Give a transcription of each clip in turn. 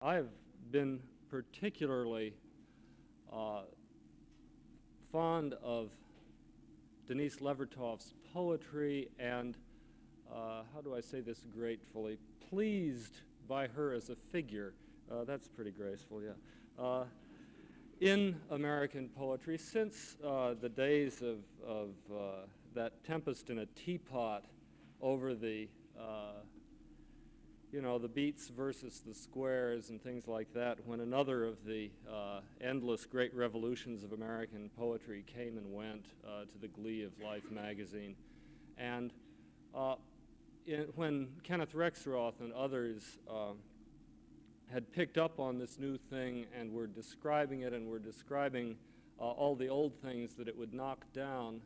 I've been particularly fond of Denise Levertov's poetry and, how do I say this gratefully, pleased by her as a figure. That's pretty graceful, yeah. In American poetry, since the days of that tempest in a teapot over the the beats versus the squares and things like that, when another of the endless great revolutions of American poetry came and went to the glee of Life magazine. And when Kenneth Rexroth and others had picked up on this new thing and were describing it and were describing all the old things that it would knock down,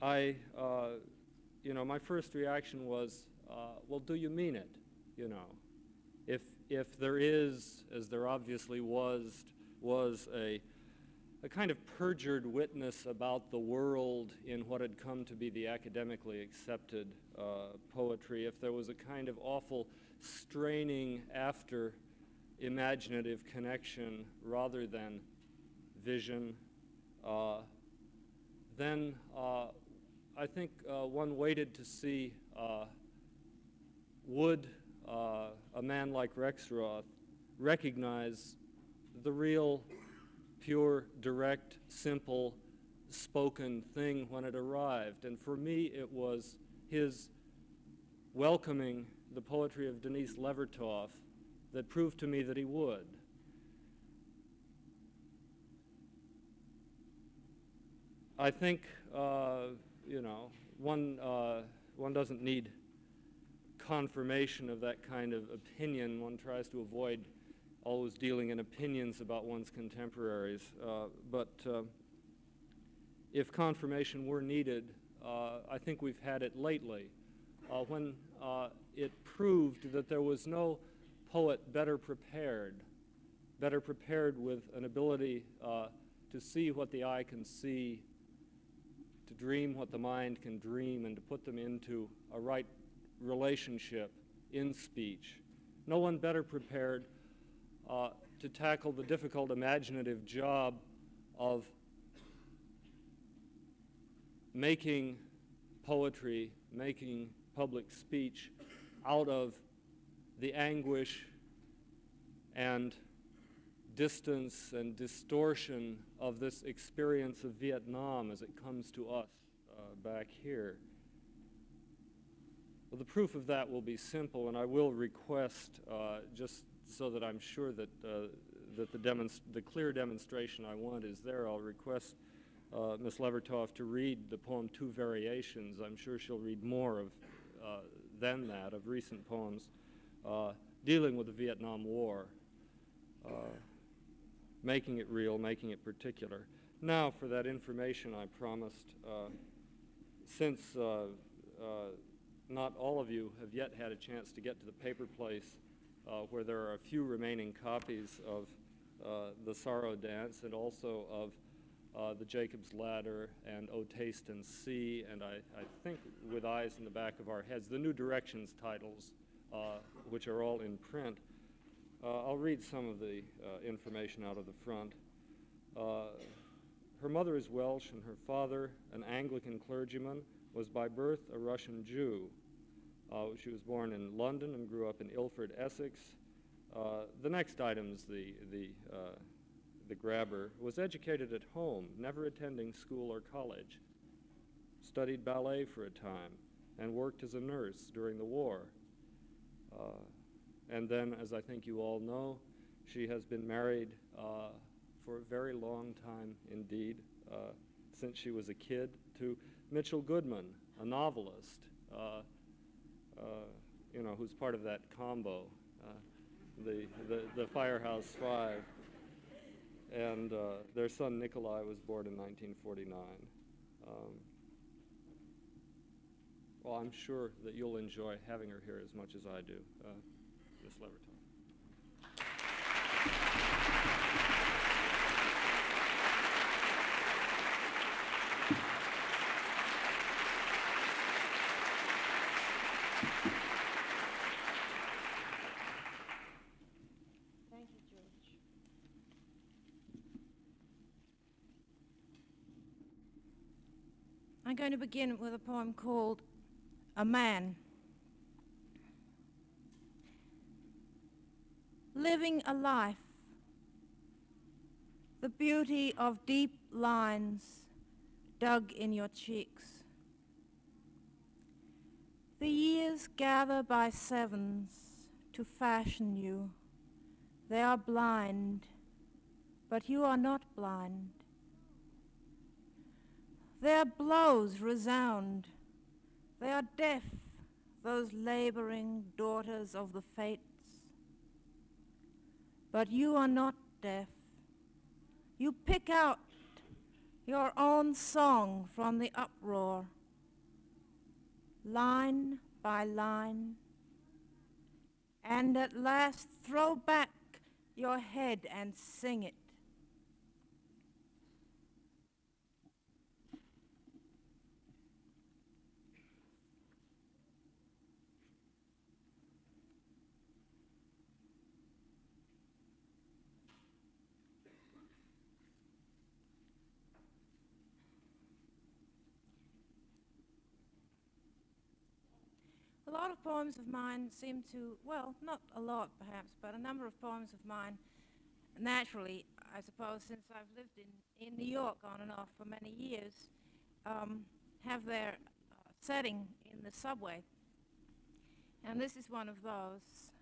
my first reaction was, well, do you mean it? If there is, as there obviously was a kind of perjured witness about the world in what had come to be the academically accepted poetry, if there was a kind of awful straining after imaginative connection rather than vision, then I think one waited to see would a man like Rexroth recognize the real, pure, direct, simple, spoken thing when it arrived. And for me, it was his welcoming the poetry of Denise Levertov that proved to me that he would. I think, one doesn't need confirmation of that kind of opinion. One tries to avoid always dealing in opinions about one's contemporaries. But if confirmation were needed, I think we've had it lately. When it proved that there was no poet better prepared with an ability to see what the eye can see, to dream what the mind can dream, and to put them into a right relationship in speech. No one better prepared to tackle the difficult imaginative job of making poetry, making public speech out of the anguish and distance and distortion of this experience of Vietnam as it comes to us back here. Well, the proof of that will be simple, and I will request, just so that I'm sure that, the clear demonstration I want is there, I'll request Ms. Levertov to read the poem Two Variations. I'm sure she'll read more than that, of recent poems dealing with the Vietnam War, making it real, making it particular. Now for that information I promised, since not all of you have yet had a chance to get to the paper place where there are a few remaining copies of the Sorrow Dance and also of the Jacob's Ladder and O Taste and See, and I think with eyes in the back of our heads, the New Directions titles, which are all in print. I'll read some of the information out of the front. Her mother is Welsh and her father, an Anglican clergyman, was by birth a Russian Jew. She was born in London and grew up in Ilford, Essex. The next item's the grabber. Was educated at home, never attending school or college. Studied ballet for a time and worked as a nurse during the war. And then, as I think you all know, she has been married for a very long time indeed, since she was a kid, to Mitchell Goodman, a novelist, who's part of that combo, the Firehouse Five. And their son Nikolai was born in 1949. Well, I'm sure that you'll enjoy having her here as much as I do, Ms. Levertov. going to begin with a poem called A Man. Living a life, the beauty of deep lines dug in your cheeks. The years gather by sevens to fashion you. They are blind, but you are not blind. Their blows resound. They are deaf, those laboring daughters of the fates. But you are not deaf. You pick out your own song from the uproar, line by line, and at last throw back your head and sing it. A lot of poems of mine seem to, well, not a lot perhaps, but a number of poems of mine, naturally, I suppose, since I've lived in New York on and off for many years, have their setting in the subway. And this is one of those.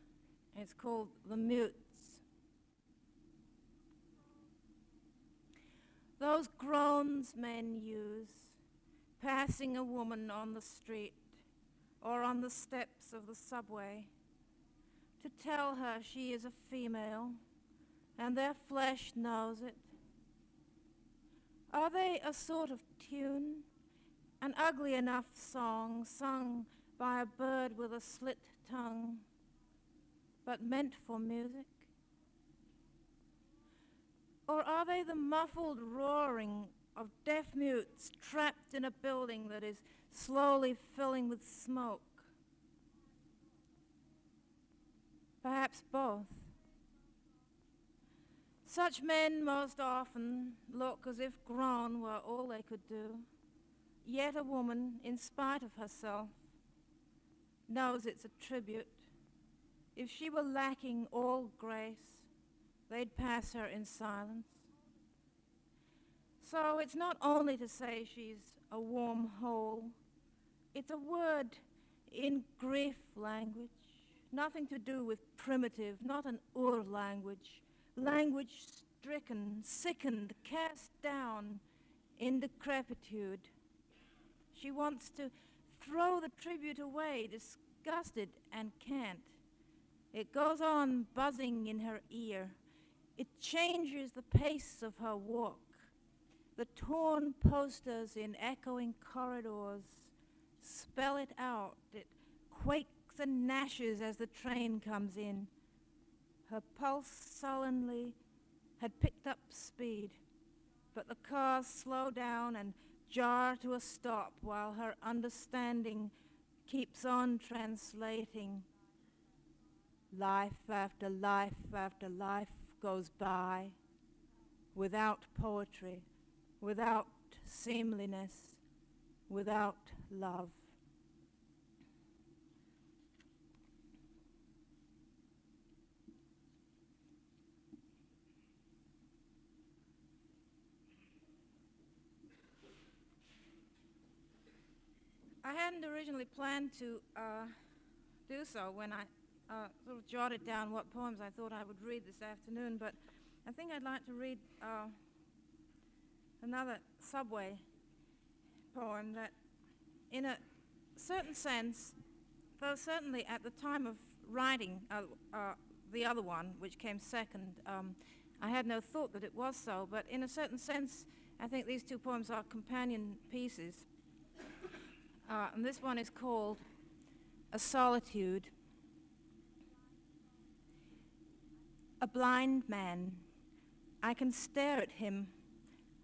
It's called The Mutes. Those groans men use, passing a woman on the street or on the steps of the subway, to tell her she is a female, and their flesh knows it. Are they a sort of tune, an ugly enough song sung by a bird with a slit tongue, but meant for music? Or are they the muffled roaring of deaf mutes trapped in a building that is slowly filling with smoke? Perhaps both. Such men most often look as if groan were all they could do. Yet a woman, in spite of herself, knows it's a tribute. If she were lacking all grace, they'd pass her in silence. So it's not only to say she's a warm hole. It's a word in grief language, nothing to do with primitive, not an language, language stricken, sickened, cast down in decrepitude. She wants to throw the tribute away, disgusted, and can't. It goes on buzzing in her ear. It changes the pace of her walk. The torn posters in echoing corridors spell it out. It quakes and gnashes as the train comes in. Her pulse sullenly had picked up speed, but the cars slow down and jar to a stop while her understanding keeps on translating. Life after life after life goes by without poetry, without seemliness, without love. I hadn't originally planned to do so when I sort of jotted down what poems I thought I would read this afternoon, but I think I'd like to read another subway poem that, in a certain sense, though certainly at the time of writing the other one, which came second, I had no thought that it was so, but in a certain sense, I think these two poems are companion pieces. And this one is called A Solitude. A blind man, I can stare at him,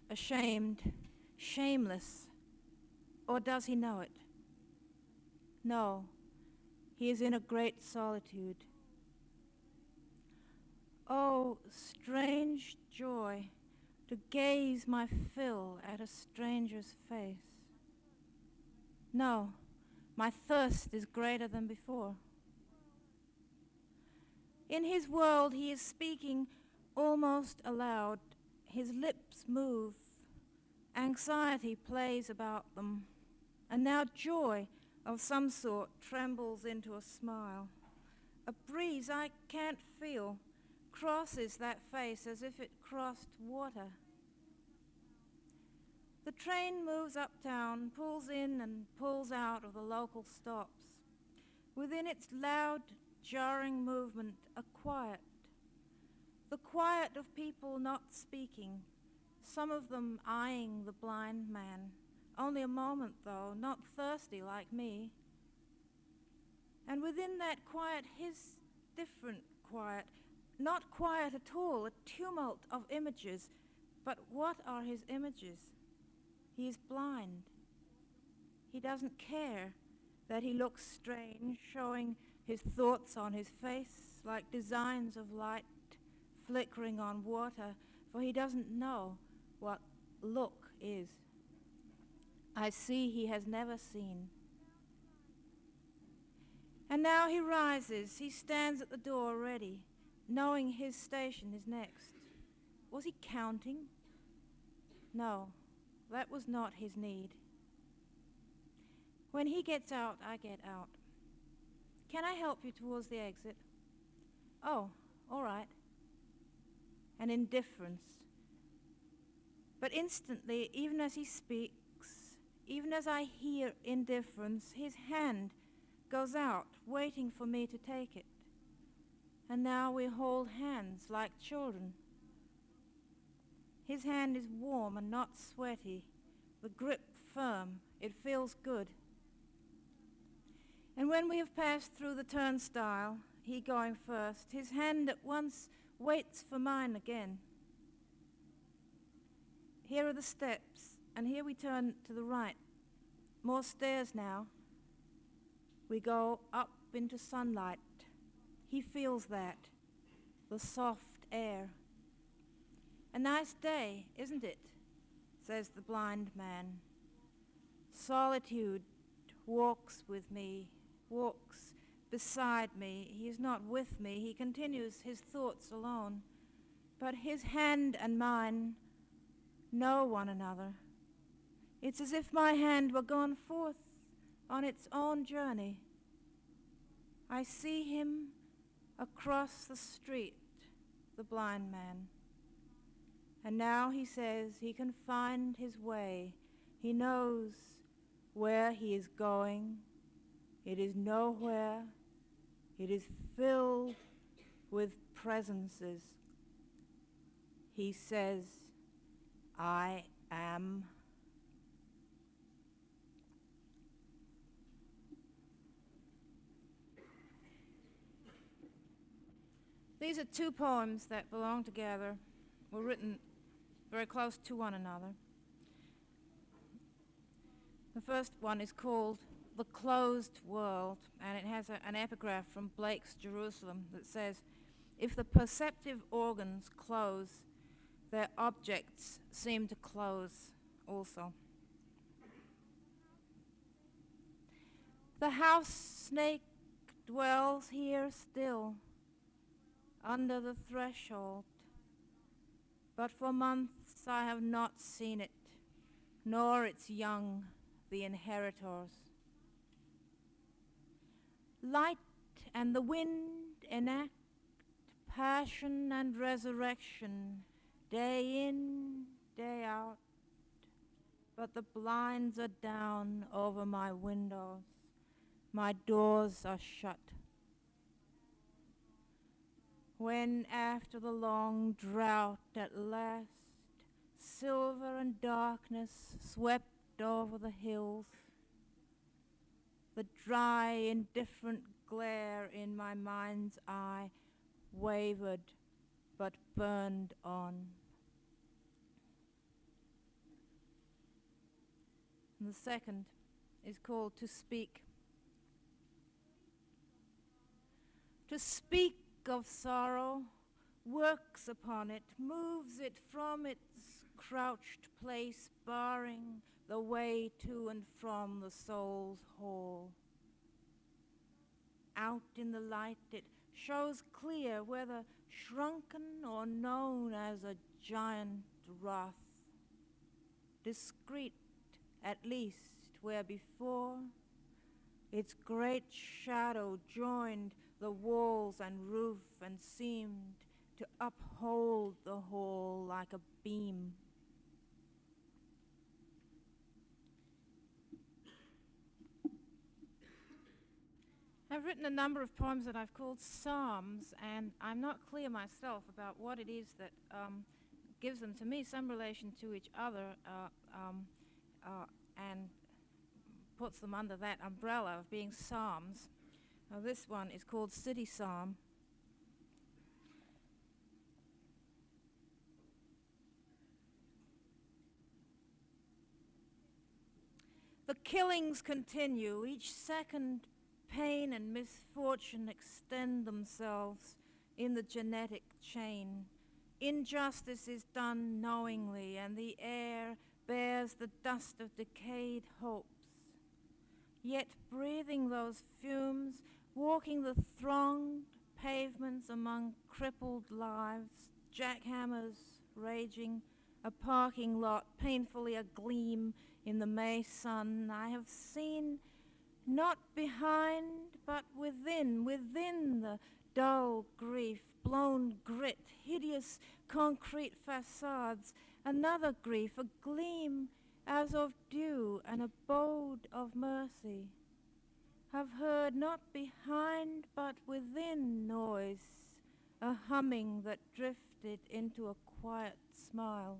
ashamed, shameless. Or does he know it? No, he is in a great solitude. Oh, strange joy to gaze my fill at a stranger's face. No, my thirst is greater than before. In his world, he is speaking almost aloud. His lips move. Anxiety plays about them. And now joy of some sort trembles into a smile. A breeze I can't feel crosses that face as if it crossed water. The train moves uptown, pulls in and pulls out of the local stops. Within its loud, jarring movement, a quiet. The quiet of people not speaking, some of them eyeing the blind man. Only a moment, though, not thirsty like me. And within that quiet, his different quiet, not quiet at all, a tumult of images. But what are his images? He is blind. He doesn't care that he looks strange, showing his thoughts on his face like designs of light flickering on water, for he doesn't know what look is. I see he has never seen. And now he rises. He stands at the door ready, knowing his station is next. Was he counting? No, that was not his need. When he gets out, I get out. Can I help you towards the exit? Oh, all right. An indifference. But instantly, even as he speaks, even as I hear indifference, his hand goes out, waiting for me to take it. And now we hold hands like children. His hand is warm and not sweaty, the grip firm. It feels good. And when we have passed through the turnstile, he going first, his hand at once waits for mine again. Here are the steps, and here we turn to the right. More stairs now. We go up into sunlight. He feels that, the soft air. A nice day, isn't it? Says the blind man. Solitude walks with me, walks beside me. He is not with me. He continues his thoughts alone. But his hand and mine know one another. It's as if my hand were gone forth on its own journey. I see him across the street, the blind man. And now he says he can find his way. He knows where he is going. It is nowhere. It is filled with presences. He says, I am. These are two poems that belong together, were written very close to one another. The first one is called The Closed World, and it has an epigraph from Blake's Jerusalem that says, if the perceptive organs close, their objects seem to close also. The house snake dwells here still, under the threshold, but for months I have not seen it, nor its young, the inheritors. Light and the wind enact passion and resurrection, day in, day out, but the blinds are down over my windows, my doors are shut. When after the long drought at last, silver and darkness swept over the hills, the dry, indifferent glare in my mind's eye wavered but burned on. And the second is called To Speak. To speak of sorrow works upon it, moves it from its crouched place, barring the way to and from the soul's hall. Out in the light it shows clear, whether shrunken or known as a giant wrath, discreet at least, where before its great shadow joined the walls and roof and seemed to uphold the whole like a beam. I've written a number of poems that I've called psalms, and I'm not clear myself about what it is that gives them to me some relation to each other and puts them under that umbrella of being psalms. Now, this one is called City Psalm. The killings continue. Each second, pain and misfortune extend themselves in the genetic chain. Injustice is done knowingly, and the air bears the dust of decayed hopes. Yet breathing those fumes, walking the thronged pavements among crippled lives, jackhammers raging, a parking lot painfully agleam in the May sun, I have seen not behind, but within the dull grief, blown grit, hideous concrete facades, another grief, a gleam as of dew, an abode of mercy. Have heard not behind, but within noise, a humming that drifted into a quiet smile.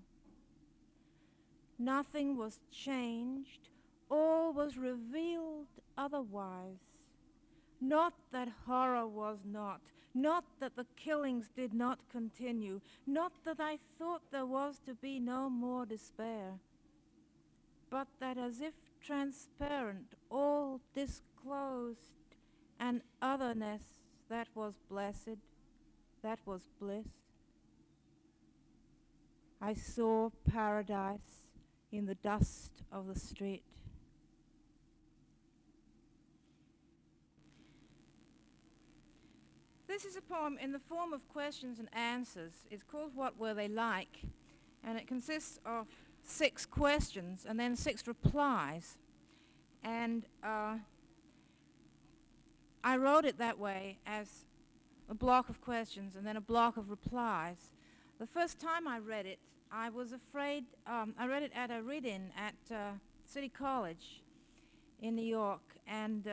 Nothing was changed, all was revealed otherwise. Not that horror was not that the killings did not continue, not that I thought there was to be no more despair, but that as if transparent, all disclosed an otherness that was blessed, that was bliss. I saw paradise in the dust of the street. This is a poem in the form of questions and answers. It's called What Were They Like? And it consists of 6 questions and then 6 replies. And I wrote it that way, as a block of questions and then a block of replies. The first time I read it, I was afraid, I read it at a read-in at City College in New York, and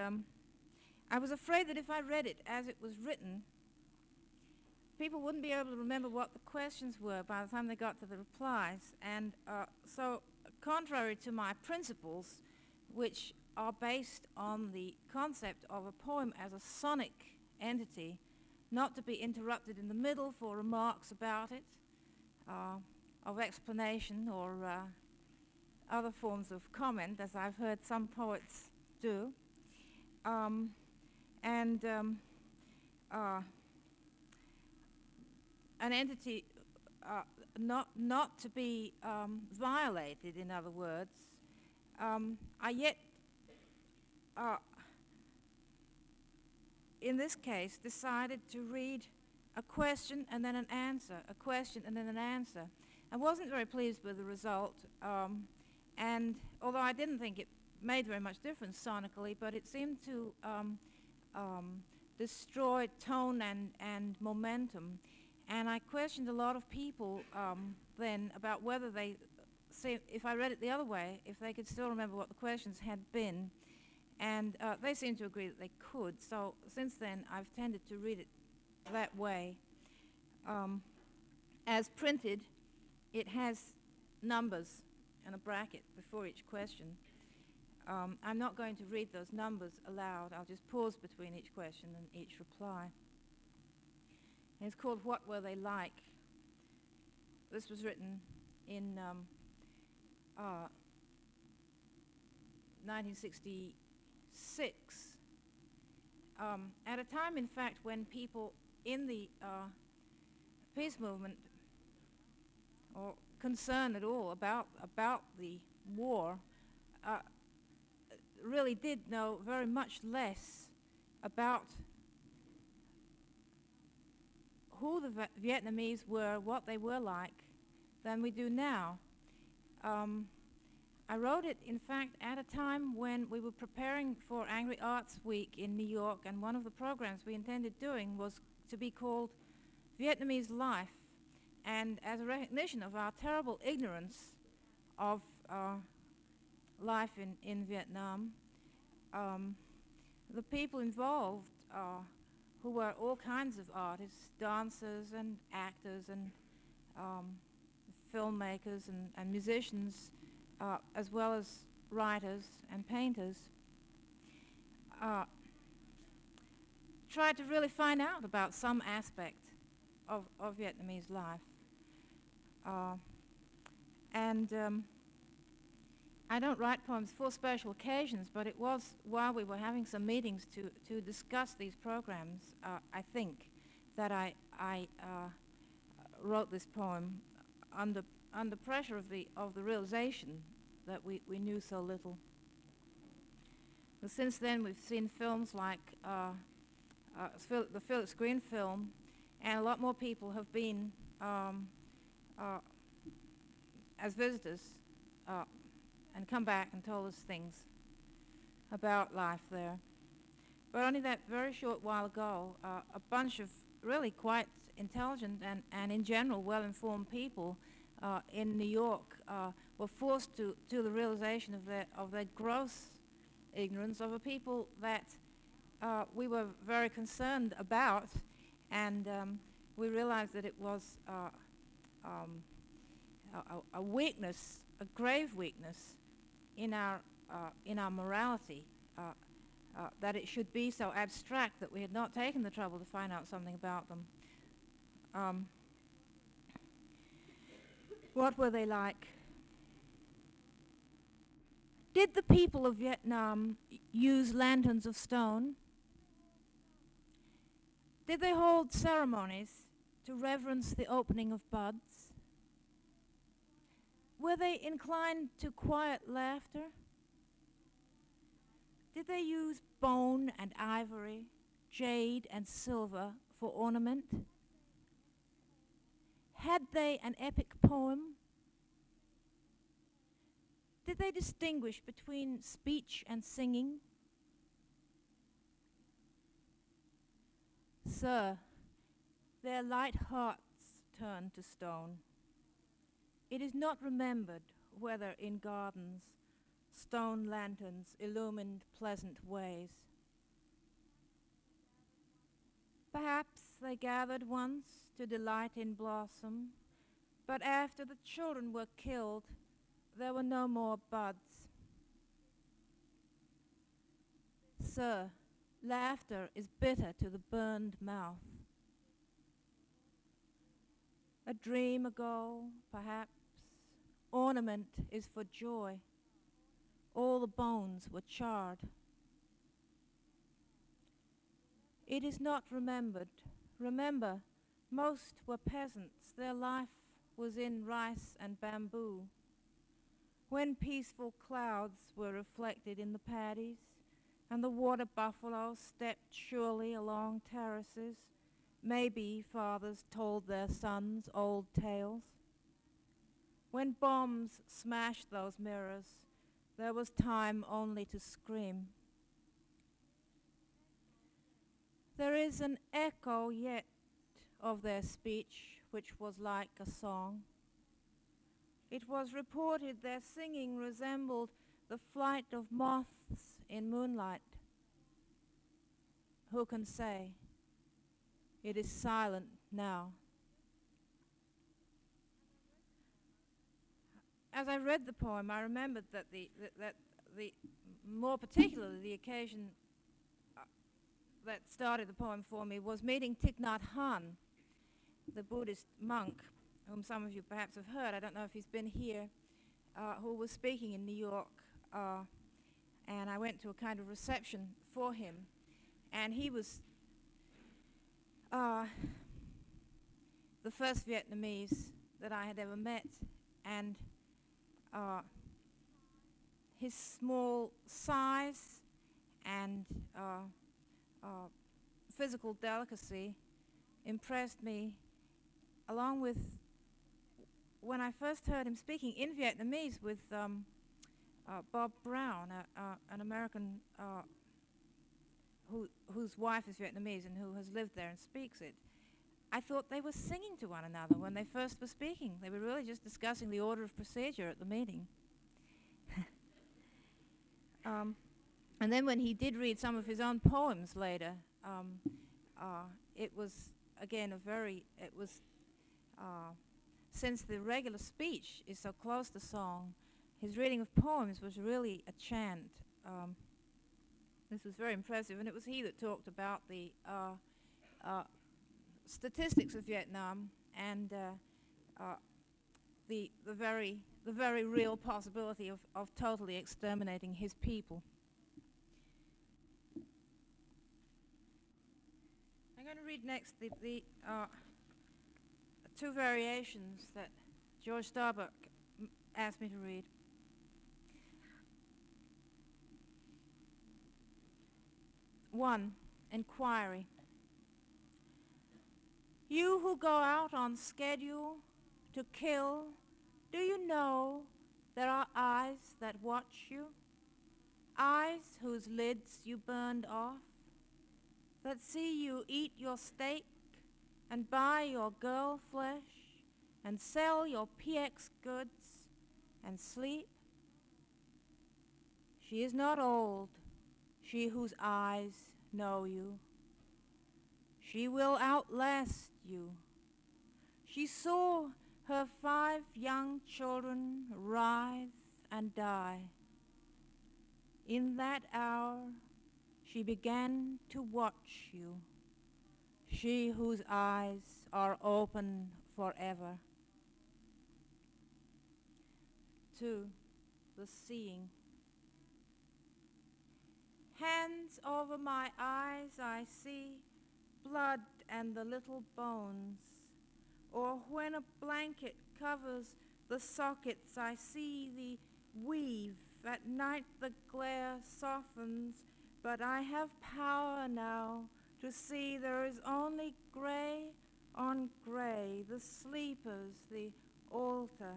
I was afraid that if I read it as it was written, people wouldn't be able to remember what the questions were by the time they got to the replies. And so, contrary to my principles, which are based on the concept of a poem as a sonic entity, not to be interrupted in the middle for remarks about it, of explanation or other forms of comment, as I've heard some poets do, an entity not to be violated, in other words, I yet, in this case, decided to read a question and then an answer, a question and then an answer. I wasn't very pleased with the result, and although I didn't think it made very much difference sonically, but it seemed to destroy tone and momentum. And I questioned a lot of people then about whether they, if I read it the other way, if they could still remember what the questions had been. And they seemed to agree that they could. So since then, I've tended to read it that way. As printed, it has numbers and a bracket before each question. I'm not going to read those numbers aloud. I'll just pause between each question and each reply. And it's called What Were They Like? This was written in 1966, at a time, in fact, when people in the peace movement or concern at all about the war really did know very much less about who the Vietnamese were, what they were like, than we do now. I wrote it, in fact, at a time when we were preparing for Angry Arts Week in New York, and one of the programs we intended doing was to be called Vietnamese Life, and as a recognition of our terrible ignorance of life in Vietnam, the people involved, who were all kinds of artists, dancers and actors and filmmakers and musicians, as well as writers and painters, tried to really find out about some aspect of Vietnamese life. I don't write poems for special occasions, but it was while we were having some meetings to discuss these programs, I think, that I wrote this poem under pressure of the realization that we knew so little. But since then, we've seen films like the Philip Screen film, and a lot more people have been as visitors and come back and told us things about life there. But only that very short while ago, a bunch of really quite intelligent and in general well-informed people in New York were forced to the realization of their gross ignorance of a people that we were very concerned about, and we realized that it was a weakness, a grave weakness in our morality, that it should be so abstract that we had not taken the trouble to find out something about them. What were they like? Did the people of Vietnam use lanterns of stone? Did they hold ceremonies to reverence the opening of buds? Were they inclined to quiet laughter? Did they use bone and ivory, jade and silver for ornament? Had they an epic poem? Did they distinguish between speech and singing? Sir, their light hearts turned to stone. It is not remembered whether in gardens stone lanterns illumined pleasant ways. Perhaps they gathered once to delight in blossom, but after the children were killed, there were no more buds. Sir, laughter is bitter to the burned mouth. A dream ago, perhaps, ornament is for joy. All the bones were charred. It is not remembered. Remember, most were peasants. Their life was in rice and bamboo. When peaceful clouds were reflected in the paddies, and the water buffalo stepped surely along terraces, maybe fathers told their sons old tales. When bombs smashed those mirrors, there was time only to scream. There is an echo yet of their speech, which was like a song. It was reported their singing resembled the flight of moths in moonlight. Who can say? It is silent now. As I read the poem, I remembered that the more particularly the occasion that started the poem for me was meeting Thich Nhat Hanh, the Buddhist monk, whom some of you perhaps have heard. I don't know if he's been here, who was speaking in New York, and I went to a kind of reception for him, and he was the the first Vietnamese that I had ever met, and his small size and physical delicacy impressed me, along with when I first heard him speaking in Vietnamese with Bob Brown, an American whose wife is Vietnamese and who has lived there and speaks it. I thought they were singing to one another when they first were speaking. They were really just discussing the order of procedure at the meeting. And then when he did read some of his own poems later, it was, again, since the regular speech is so close to song, his reading of poems was really a chant. This was very impressive, and it was he that talked about the statistics of Vietnam and the very real possibility of totally exterminating his people. I'm going to read next the two variations that George Starbuck asked me to read. One, inquiry. You who go out on schedule to kill, do you know there are eyes that watch you? Eyes whose lids you burned off, that see you eat your steak and buy your girl flesh and sell your PX goods and sleep? She is not old, she whose eyes know you. She will outlast you. She saw her 5 young children writhe and die. In that hour, she began to watch you, she whose eyes are open forever. 2, the seeing. Hands over my eyes I see blood and the little bones, or when a blanket covers the sockets I see the weave. At night the glare softens, but I have power now to see there is only gray on gray, the sleepers, the altar.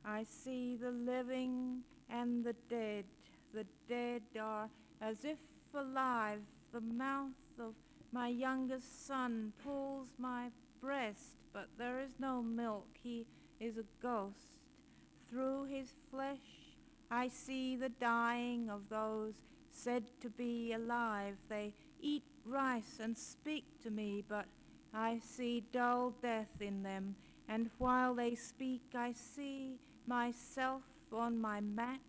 I see the living and the dead. The dead are as if alive. The mouth of my youngest son pulls my breast, but there is no milk. He is a ghost. Through his flesh I see the dying of those said to be alive. They eat rice and speak to me, but I see dull death in them. And while they speak, I see myself on my mat,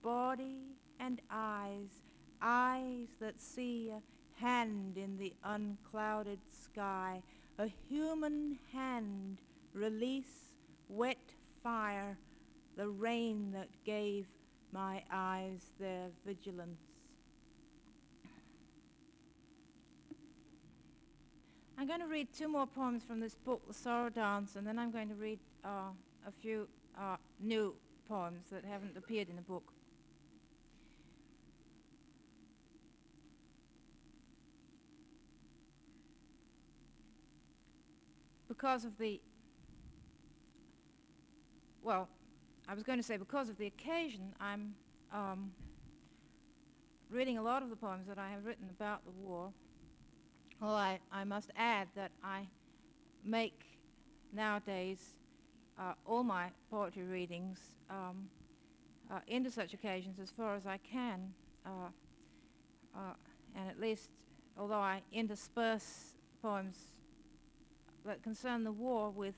body and eyes, eyes that see a hand in the unclouded sky, a human hand release wet fire, the rain that gave my eyes their vigilance. I'm going to read 2 more poems from this book, The Sorrow Dance, and then I'm going to read a few new poems that haven't appeared in the book. Because of the, well, I was going to say because of the occasion, I'm reading a lot of the poems that I have written about the war. Well, I must add that I make nowadays all my poetry readings into such occasions as far as I can, and at least, although I intersperse poems that concern the war with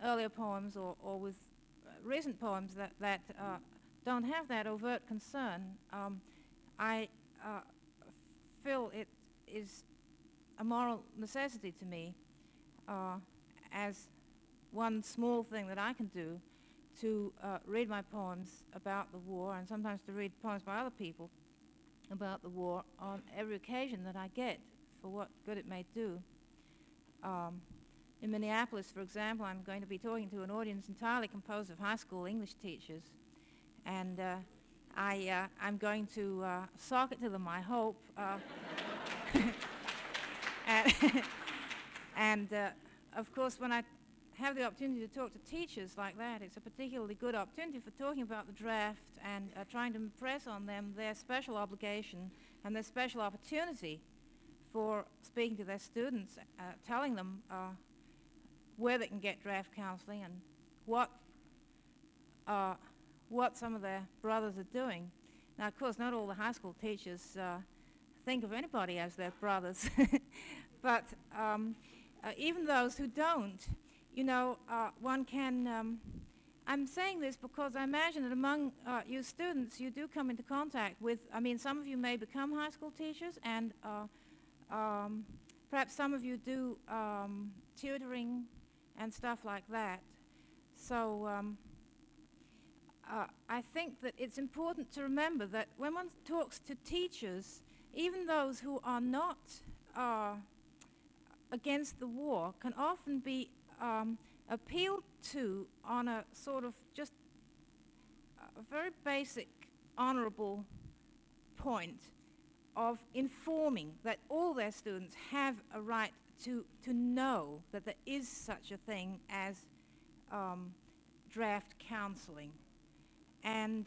earlier poems or with recent poems that don't have that overt concern, I feel it is a moral necessity to me as one small thing that I can do to read my poems about the war, and sometimes to read poems by other people about the war on every occasion that I get, for what good it may do. in Minneapolis, for example, I'm going to be talking to an audience entirely composed of high school English teachers, and I'm going to sock it to them, I hope. And, and of course, when I have the opportunity to talk to teachers like that, it's a particularly good opportunity for talking about the draft and trying to impress on them their special obligation and their special opportunity for speaking to their students, telling them where they can get draft counseling and what some of their brothers are doing. Now, of course, not all the high school teachers think of anybody as their brothers, but even those who don't, you know, one can, I'm saying this because I imagine that among you students, you do come into contact with, I mean, some of you may become high school teachers, and perhaps some of you do tutoring and stuff like that. So I think that it's important to remember that when one talks to teachers, even those who are not against the war can often be appealed to on a sort of just a very basic, honorable point of informing that all their students have a right to know that there is such a thing as draft counseling. And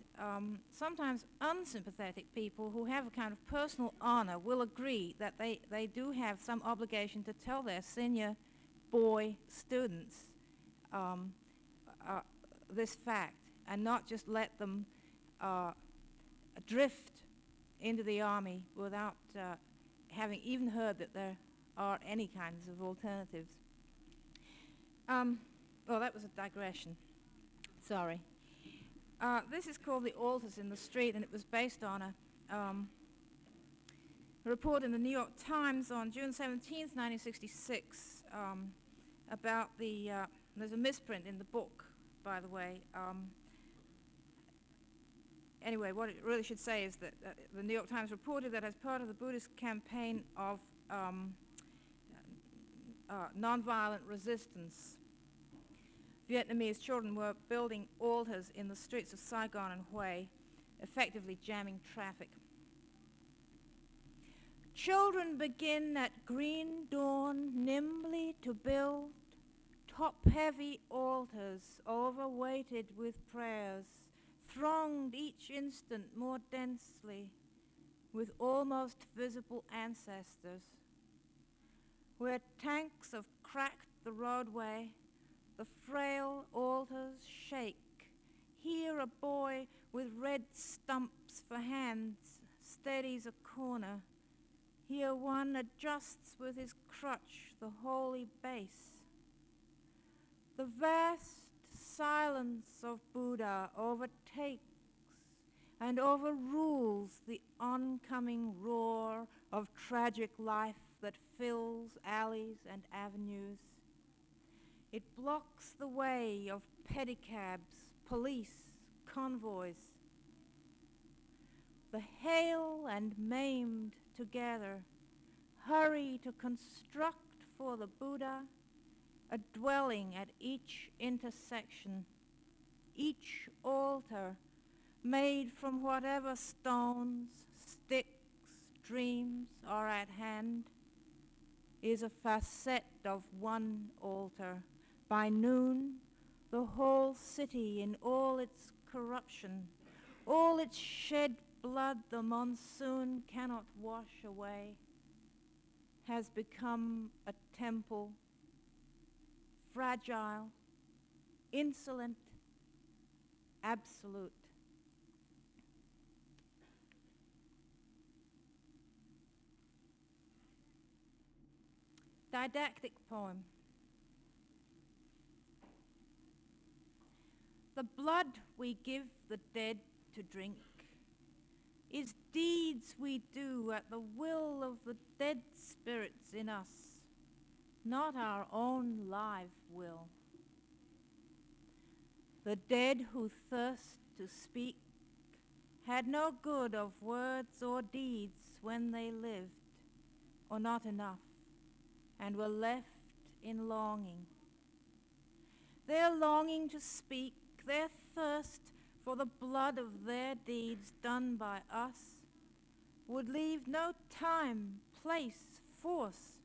sometimes unsympathetic people who have a kind of personal honor will agree that they do have some obligation to tell their senior boy students this fact and not just let them drift into the Army without having even heard that there are any kinds of alternatives. Well, that was a digression. Sorry. This is called The Altars in the Street, and it was based on a report in the New York Times on June 17th, 1966, about the, there's a misprint in the book, by the way. Anyway, what it really should say is that the New York Times reported that as part of the Buddhist campaign of nonviolent resistance, Vietnamese children were building altars in the streets of Saigon and Hue, effectively jamming traffic. Children begin at green dawn nimbly to build top-heavy altars overweighted with prayers, thronged each instant more densely with almost visible ancestors. Where tanks have cracked the roadway, the frail altars shake. Here a boy with red stumps for hands steadies a corner. Here one adjusts with his crutch the holy base. The vast silence of Buddha overtakes and overrules the oncoming roar of tragic life that fills alleys and avenues. It blocks the way of pedicabs, police, convoys. The hale and maimed together hurry to construct for the Buddha a dwelling at each intersection, each altar made from whatever stones, sticks, dreams are at hand, is a facet of one altar. By noon, the whole city in all its corruption, all its shed blood the monsoon cannot wash away, has become a temple, fragile, insolent, absolute. Didactic poem. The blood we give the dead to drink is deeds we do at the will of the dead spirits in us, not our own live will. The dead who thirst to speak had no good of words or deeds when they lived, or not enough, and were left in longing. Their longing to speak, their thirst for the blood of their deeds done by us, would leave no time, place, force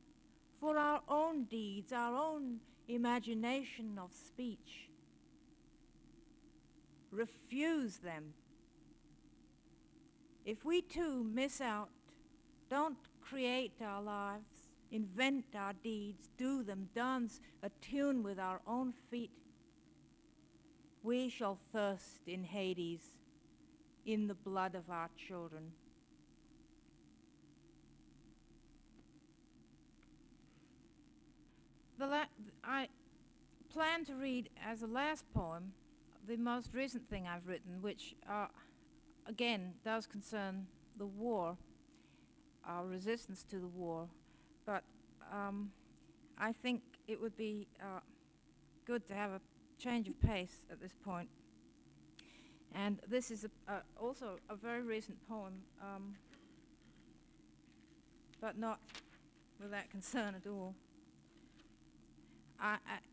for our own deeds, our own imagination of speech. Refuse them. If we too miss out, don't create our lives, invent our deeds, do them, dance, attune with our own feet, we shall thirst in Hades, in the blood of our children. I plan to read as a last poem the most recent thing I've written, which again does concern the war, our resistance to the war, but I think it would be good to have a change of pace at this point. And this is also a very recent poem, but not with that concern at all.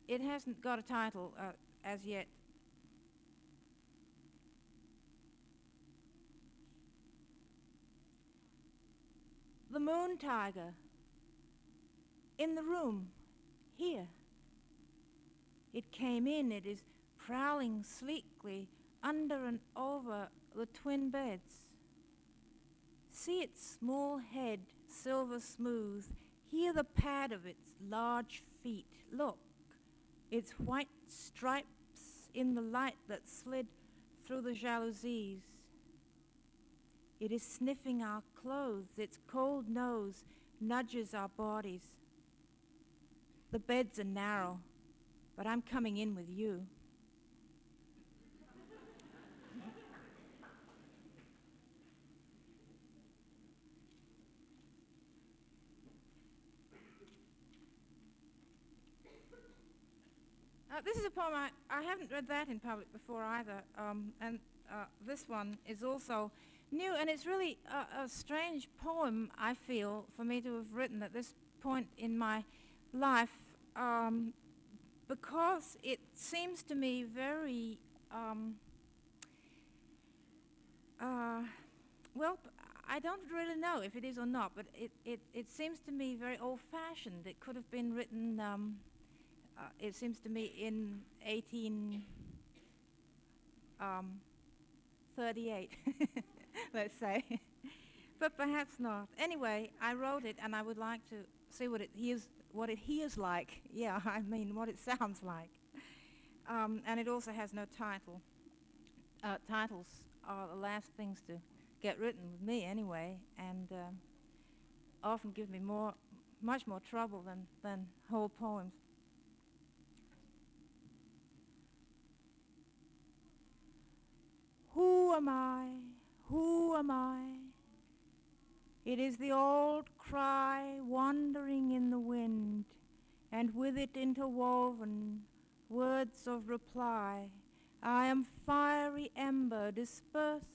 It hasn't got a title as yet. The moon tiger in the room here. It came in, it is prowling sleekly under and over the twin beds. See its small head, silver smooth, hear the pad of its large feet. Look, its white stripes in the light that slid through the jalousies. It is sniffing our clothes, its cold nose nudges our bodies. The beds are narrow, but I'm coming in with you. This is a poem, I haven't read that in public before either, and this one is also new, and it's really a strange poem, I feel, for me to have written at this point in my life, because it seems to me very, well, I don't really know if it is or not, but it seems to me very old-fashioned. It could have been written, it seems to me, in 1838, let's say, but perhaps not. Anyway, I wrote it, and I would like to see what it hears like. Yeah, I mean, what it sounds like. And it also has no title. Titles are the last things to get written with me, anyway, and often give me much more trouble than whole poems. Who am I? Who am I? It is the old cry wandering in the wind, and with it interwoven words of reply. I am fiery ember dispersed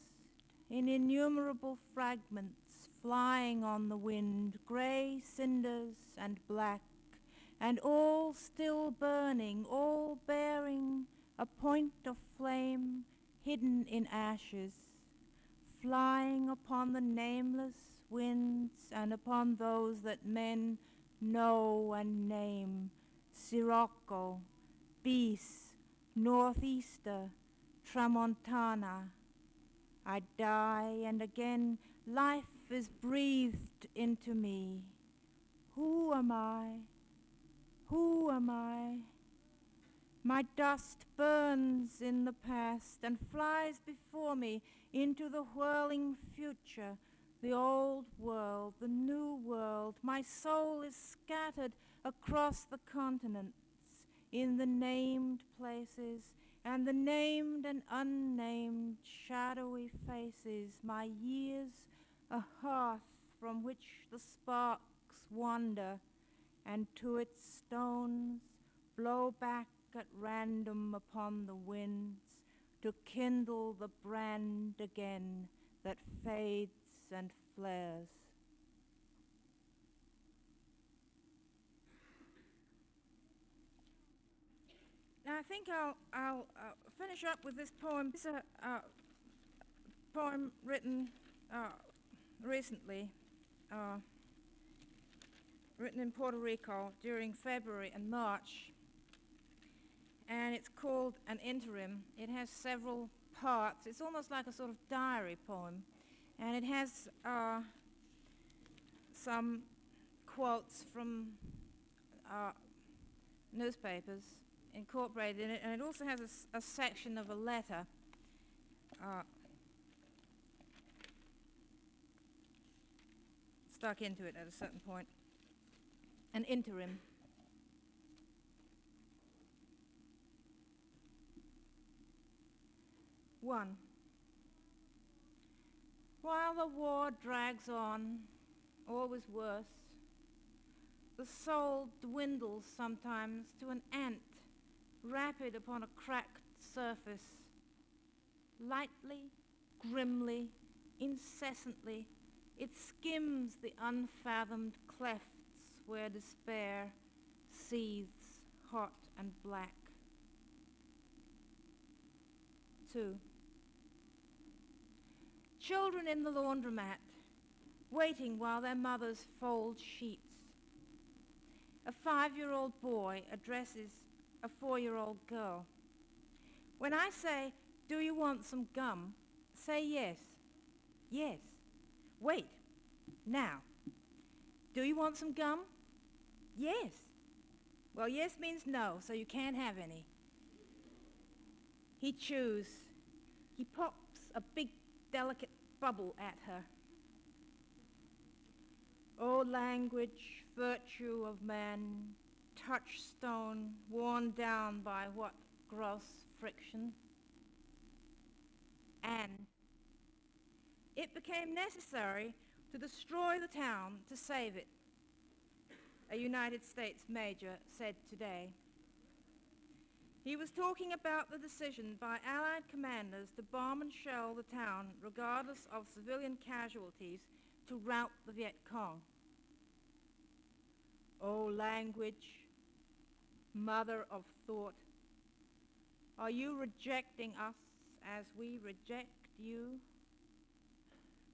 in innumerable fragments, flying on the wind, grey cinders and black, and all still burning, all bearing a point of flame hidden in ashes, flying upon the nameless winds and upon those that men know and name, Sirocco, Bis, Northeaster, Tramontana. I die, and again life is breathed into me. Who am I? Who am I? My dust burns in the past and flies before me into the whirling future, the old world, the new world. My soul is scattered across the continents, in the named places and the named and unnamed shadowy faces. My years a hearth from which the sparks wander, and to its stones blow back at random upon the winds to kindle the brand again that fades and flares. I think I'll finish up with this poem. It's a poem written recently, written in Puerto Rico during February and March, and it's called An Interim. It has several parts. It's almost like a sort of diary poem, and it has some quotes from newspapers incorporated in it, and it also has a section of a letter stuck into it at a certain point. An interim. One. While the war drags on, always worse, the soul dwindles sometimes to an ant rapid upon a cracked surface, lightly, grimly, incessantly, it skims the unfathomed clefts where despair seethes hot and black. 2. Children in the laundromat, waiting while their mothers fold sheets. A 5-year-old boy addresses a 4-year-old girl. When I say, "Do you want some gum?" say yes. Yes. Wait. Now. Do you want some gum? Yes. Well, yes means no, so you can't have any. He chews. He pops a big, delicate bubble at her. O language, virtue of man, touchstone worn down by what gross friction? And it became necessary to destroy the town to save it, a United States major said today. He was talking about the decision by Allied commanders to bomb and shell the town, regardless of civilian casualties, to rout the Viet Cong. O language, mother of thought, are you rejecting us as we reject you?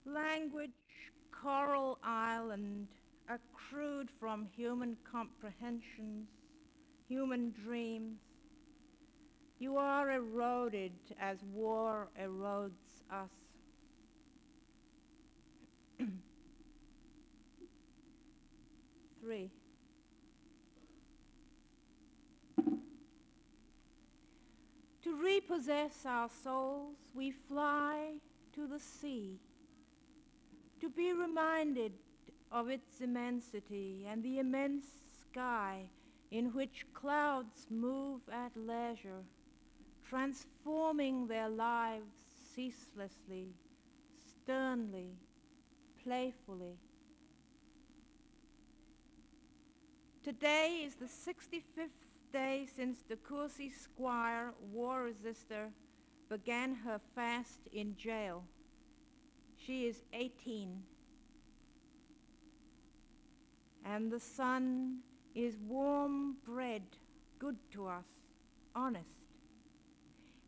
Language, coral island, accrued from human comprehensions, human dreams, you are eroded as war erodes us. 3. To repossess our souls, we fly to the sea, to be reminded of its immensity and the immense sky in which clouds move at leisure, transforming their lives ceaselessly, sternly, playfully. Today is the 65th day since the Courcy Squire, war resister, began her fast in jail. She is 18. And the sun is warm bread, good to us, honest.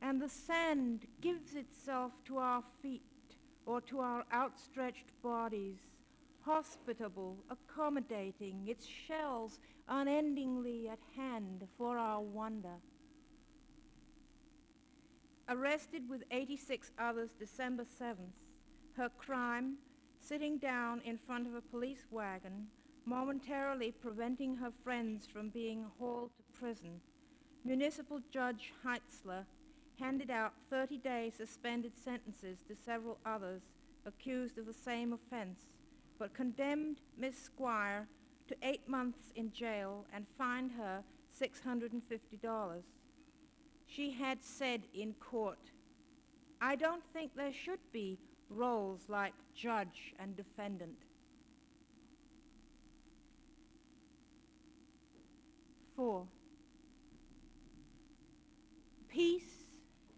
And the sand gives itself to our feet or to our outstretched bodies, hospitable, accommodating, its shells unendingly at hand for our wonder. Arrested with 86 others December 7th, her crime, sitting down in front of a police wagon, momentarily preventing her friends from being hauled to prison, Municipal Judge Heitzler handed out 30-day suspended sentences to several others accused of the same offense, but condemned Miss Squire to 8 months in jail and fined her $650. She had said in court, "I don't think there should be roles like judge and defendant." 4. Peace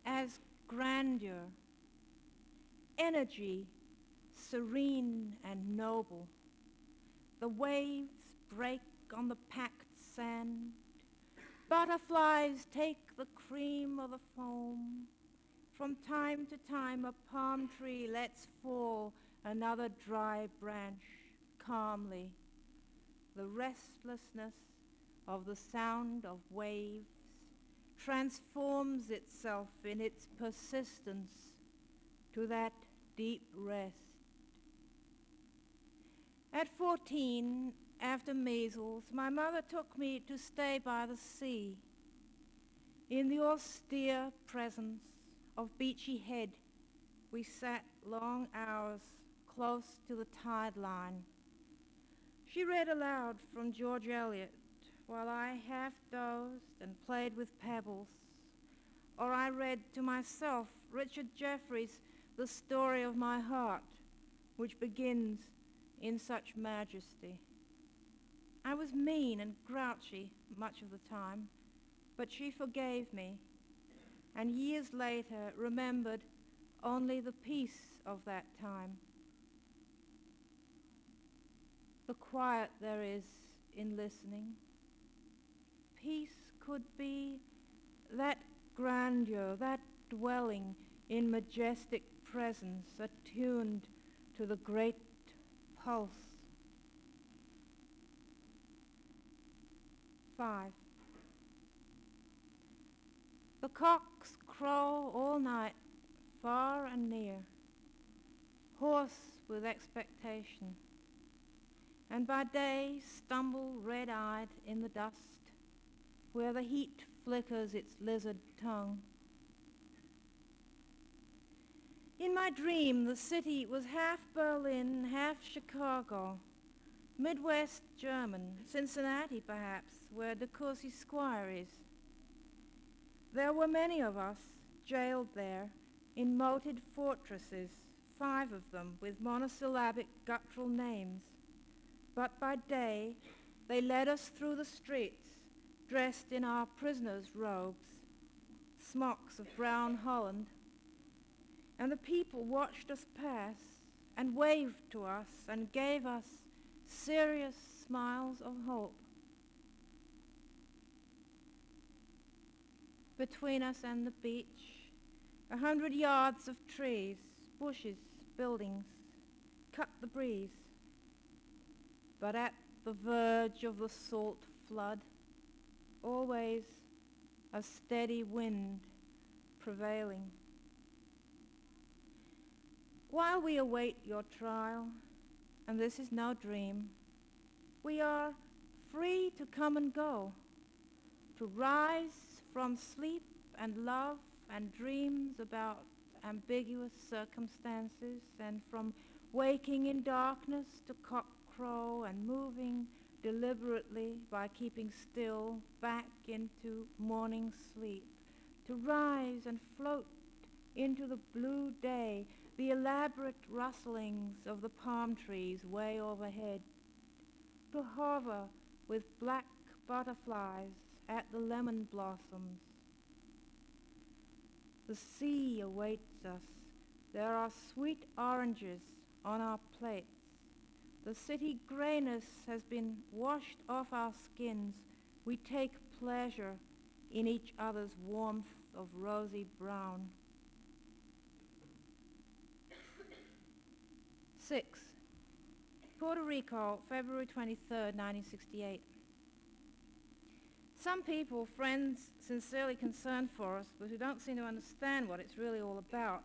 as grandeur, energy serene and noble. The waves break on the packed sand, Butterflies take the cream of the foam. From time to time a palm tree lets fall another dry branch calmly. The restlessness of the sound of waves transforms itself in its persistence to that deep rest. At 14, after measles, my mother took me to stay by the sea. In the austere presence of Beachy Head, we sat long hours close to the tide line. She read aloud from George Eliot, while I half dozed and played with pebbles, or I read to myself Richard Jefferies' The Story of My Heart, which begins in such majesty. I was mean and grouchy much of the time, but she forgave me, and years later remembered only the peace of that time. The quiet there is in listening. Peace could be that grandeur, that dwelling in majestic presence, attuned to the great pulse. 5. The cocks crow all night, far and near, hoarse with expectation, and by day stumble red-eyed in the dust, where the heat flickers its lizard tongue. In my dream, the city was half Berlin, half Chicago, Midwest German, Cincinnati perhaps, where De Courcy Square is. There were many of us jailed there in moated fortresses, 5 of them with monosyllabic guttural names. But by day, they led us through the streets, dressed in our prisoners' robes, smocks of brown holland, and the people watched us pass and waved to us and gave us serious smiles of hope. Between us and the beach, 100 yards of trees, bushes, buildings, cut the breeze. But at the verge of the salt flood, always a steady wind prevailing. While we await your trial, and this is no dream, we are free to come and go, to rise from sleep and love and dreams about ambiguous circumstances, and from waking in darkness to cockcrow and moving deliberately by keeping still back into morning sleep, to rise and float into the blue day, the elaborate rustlings of the palm trees way overhead, to hover with black butterflies at the lemon blossoms. The sea awaits us. There are sweet oranges on our plates. The city grayness has been washed off our skins. We take pleasure in each other's warmth of rosy brown. 6. Puerto Rico, February 23rd, 1968. Some people, friends sincerely concerned for us, but who don't seem to understand what it's really all about,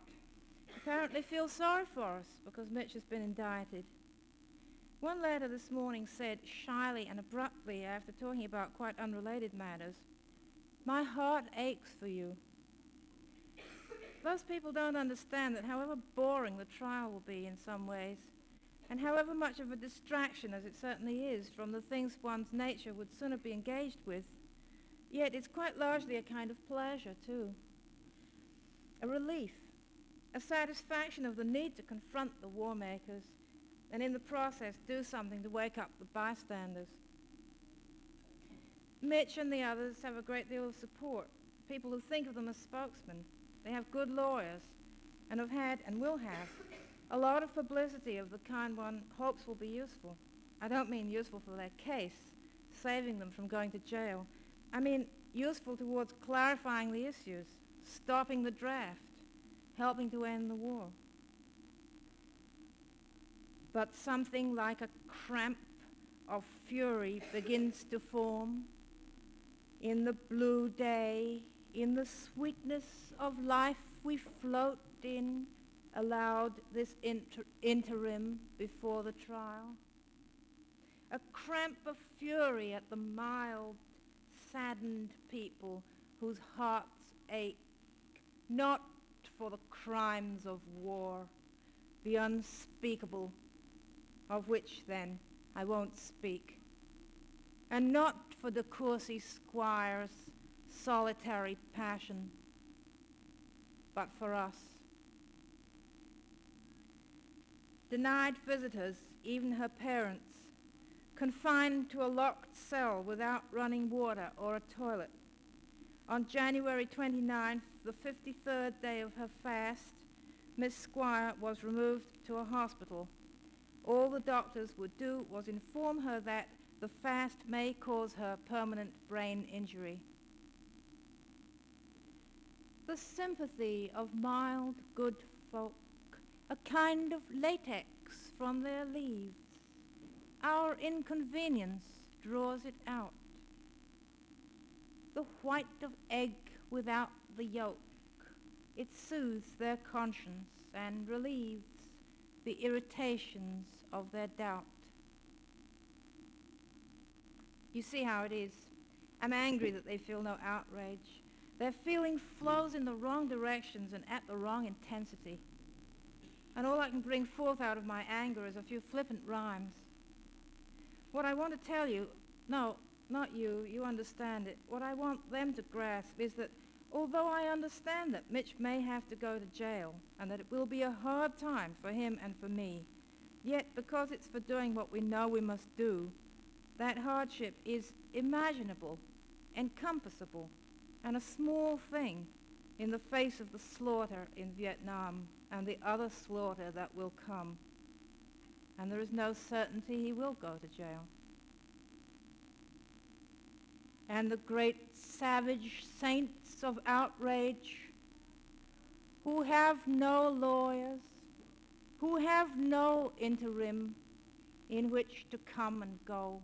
apparently feel sorry for us because Mitch has been indicted. One letter this morning said, shyly and abruptly, after talking about quite unrelated matters, "My heart aches for you." Those people don't understand that however boring the trial will be in some ways, and however much of a distraction, as it certainly is, from the things one's nature would sooner be engaged with, yet it's quite largely a kind of pleasure, too. A relief, a satisfaction of the need to confront the war makers, and in the process do something to wake up the bystanders. Mitch and the others have a great deal of support, people who think of them as spokesmen. They have good lawyers and have had and will have a lot of publicity of the kind one hopes will be useful. I don't mean useful for their case, saving them from going to jail, I mean, useful towards clarifying the issues, stopping the draft, helping to end the war. But something like a cramp of fury begins to form in the blue day, in the sweetness of life we float in, allowed this interim before the trial. A cramp of fury at the mild, saddened people whose hearts ache, not for the crimes of war, the unspeakable, of which then I won't speak, and not for De Courcy Squire's solitary passion, but for us. Denied visitors, even her parents, confined to a locked cell without running water or a toilet. On January 29th, the 53rd day of her fast, Miss Squire was removed to a hospital. All the doctors would do was inform her that the fast may cause her permanent brain injury. The sympathy of mild, good folk, a kind of latex from their leaves. Our inconvenience draws it out. The white of egg without the yolk, it soothes their conscience and relieves the irritations of their doubt. You see how it is. I'm angry that they feel no outrage. Their feeling flows in the wrong directions and at the wrong intensity. And all I can bring forth out of my anger is a few flippant rhymes. What I want to tell you, no, not you, you understand it. What I want them to grasp is that although I understand that Mitch may have to go to jail and that it will be a hard time for him and for me, yet because it's for doing what we know we must do, that hardship is imaginable, encompassable, and a small thing in the face of the slaughter in Vietnam and the other slaughter that will come. And there is no certainty he will go to jail. And the great savage saints of outrage who have no lawyers, who have no interim in which to come and go,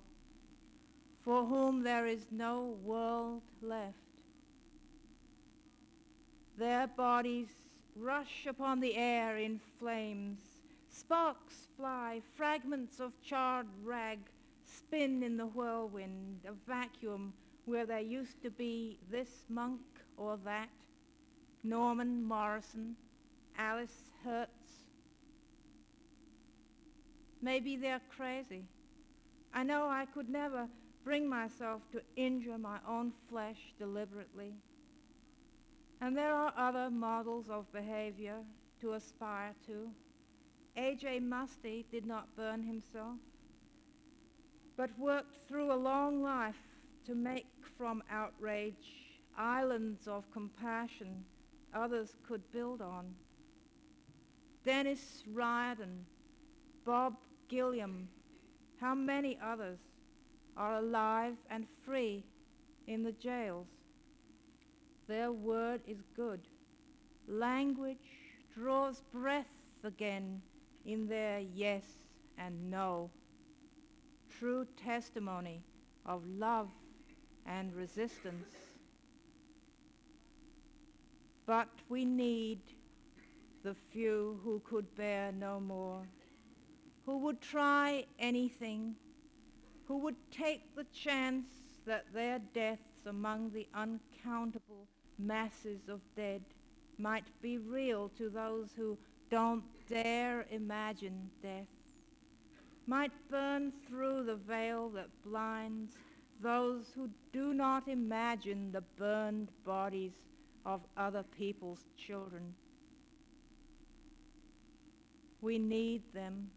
for whom there is no world left. Their bodies rush upon the air in flames. Sparks fly, fragments of charred rag spin in the whirlwind, a vacuum where there used to be this monk or that, Norman Morrison, Alice Hertz. Maybe they're crazy. I know I could never bring myself to injure my own flesh deliberately. And there are other models of behavior to aspire to. A.J. Musty did not burn himself, but worked through a long life to make from outrage islands of compassion others could build on. Dennis Riordan, Bob Gilliam, how many others are alive and free in the jails? Their word is good. Language draws breath again in their yes and no. True testimony of love and resistance. But we need the few who could bear no more, who would try anything, who would take the chance that their deaths among the uncountable masses of dead might be real to those who don't dare imagine death, might burn through the veil that blinds those who do not imagine the burned bodies of other people's children. We need them,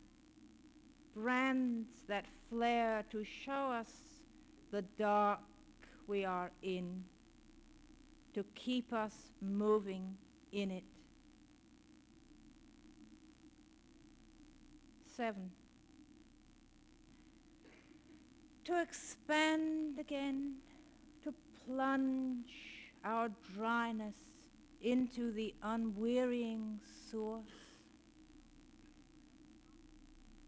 brands that flare to show us the dark we are in, to keep us moving in it. 7. To expand again, to plunge our dryness into the unwearying source,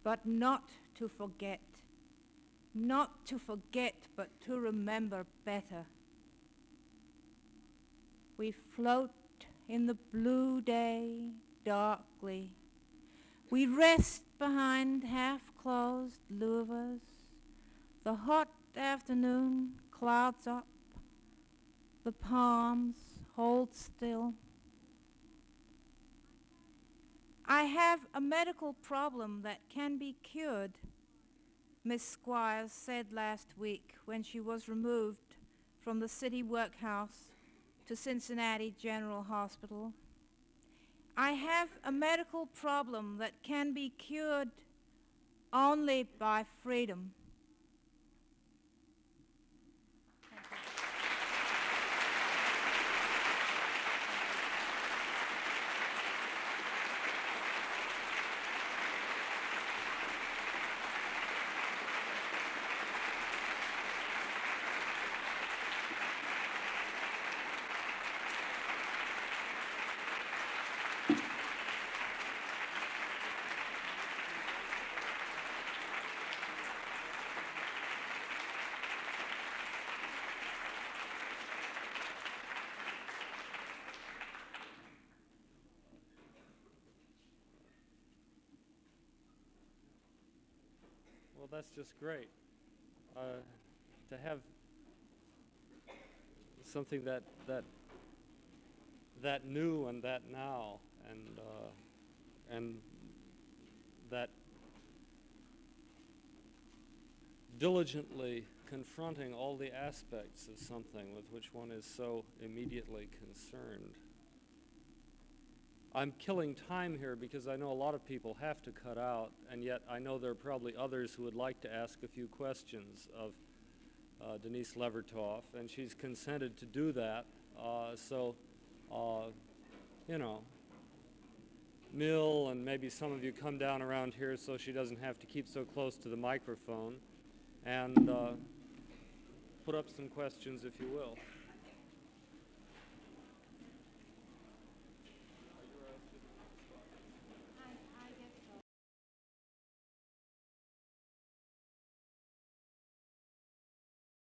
but not to forget, but to remember better. We float in the blue day darkly. We rest behind half-closed louvers. The hot afternoon clouds up. The palms hold still. I have a medical problem that can be cured, Miss Squires said last week when she was removed from the city workhouse to Cincinnati General Hospital. I have a medical problem that can be cured only by freedom. Well, that's just great. To have something that new and that now, and that diligently confronting all the aspects of something with which one is so immediately concerned. I'm killing time here because I know a lot of people have to cut out, and yet I know there are probably others who would like to ask a few questions of Denise Levertov, and she's consented to do that. You know, Mill and maybe some of you come down around here so she doesn't have to keep so close to the microphone, and put up some questions if you will.